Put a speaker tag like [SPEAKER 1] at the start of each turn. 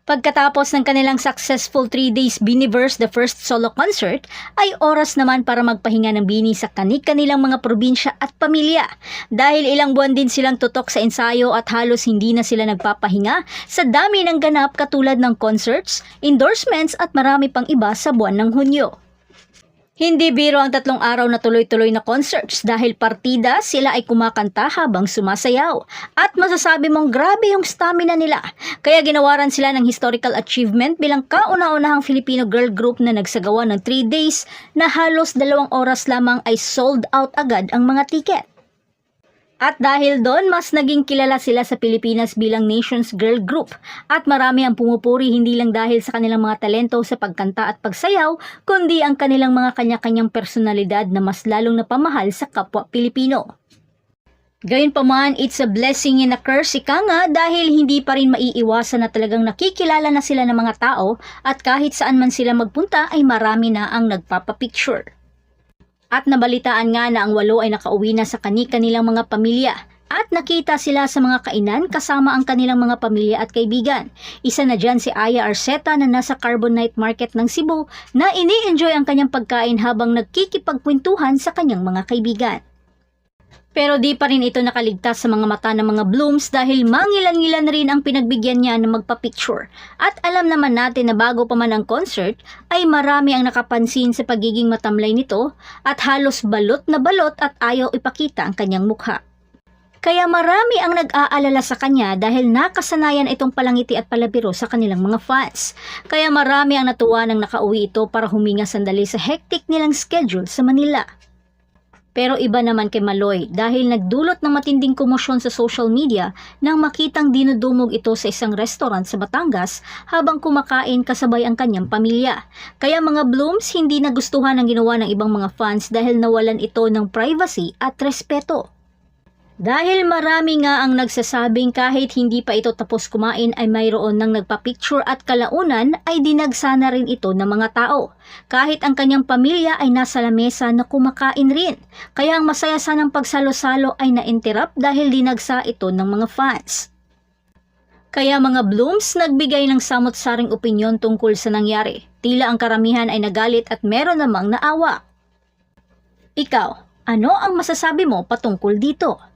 [SPEAKER 1] Pagkatapos ng kanilang successful 3 days Biniverse the first solo concert, ay oras naman para magpahinga ng Bini sa kani-kanilang mga probinsya at pamilya. Dahil ilang buwan din silang tutok sa ensayo at halos hindi na sila nagpapahinga sa dami ng ganap katulad ng concerts, endorsements at marami pang iba sa buwan ng Hunyo. Hindi biro ang 3 araw na tuloy-tuloy na concerts dahil partida sila ay kumakanta habang sumasayaw. At masasabi mong grabe yung stamina nila. Kaya ginawaran sila ng historical achievement bilang kauna-unahang Filipino girl group na nagsagawa ng 3 days na halos 2 oras lamang ay sold out agad ang mga tiket. At dahil doon, mas naging kilala sila sa Pilipinas bilang nation's girl group at marami ang pumupuri hindi lang dahil sa kanilang mga talento sa pagkanta at pagsayaw, kundi ang kanilang mga kanya-kanyang personalidad na mas lalong napamahal sa kapwa Pilipino. Gayunpaman, it's a blessing and a curse ika nga dahil hindi pa rin maiiwasan na talagang nakikilala na sila ng mga tao at kahit saan man sila magpunta ay marami na ang nagpapapicture. At nabalitaan nga na ang 8 ay nakauwi na sa kani-kanilang mga pamilya at nakita sila sa mga kainan kasama ang kanilang mga pamilya at kaibigan. Isa na dyan si Aya Arceta na nasa Carbon Night Market ng Cebu na ini-enjoy ang kanyang pagkain habang nagkikipagkwentuhan sa kanyang mga kaibigan. Pero di pa rin ito nakaligtas sa mga mata ng mga Blooms dahil mangilan-ngilan rin ang pinagbigyan niya na magpa-picture. At alam naman natin na bago pa man ang concert ay marami ang nakapansin sa pagiging matamlay nito at halos balot na balot at ayaw ipakita ang kanyang mukha. Kaya marami ang nag-aalala sa kanya dahil nakasanayan itong palangiti at palabiro sa kanilang mga fans. Kaya marami ang natuwa nang nakauwi ito para huminga sandali sa hectic nilang schedule sa Manila. Pero iba naman kay Maloy dahil nagdulot ng matinding komosyon sa social media nang makitang dinudumog ito sa isang restaurant sa Batangas habang kumakain kasabay ang kanyang pamilya. Kaya mga Blooms, hindi nagustuhan ang ginawa ng ibang mga fans dahil nawalan ito ng privacy at respeto. Dahil marami nga ang nagsasabing kahit hindi pa ito tapos kumain ay mayroon ng nagpa-picture at kalaunan ay dinagsana rin ito ng mga tao. Kahit ang kanyang pamilya ay nasa lamesa na kumakain rin. Kaya ang masaya sanang pagsalo-salo ay na-interrupt dahil dinagsa ito ng mga fans. Kaya mga Blooms, nagbigay ng samot-saring opinyon tungkol sa nangyari. Tila ang karamihan ay nagalit at meron namang naawa. Ikaw, ano ang masasabi mo patungkol dito?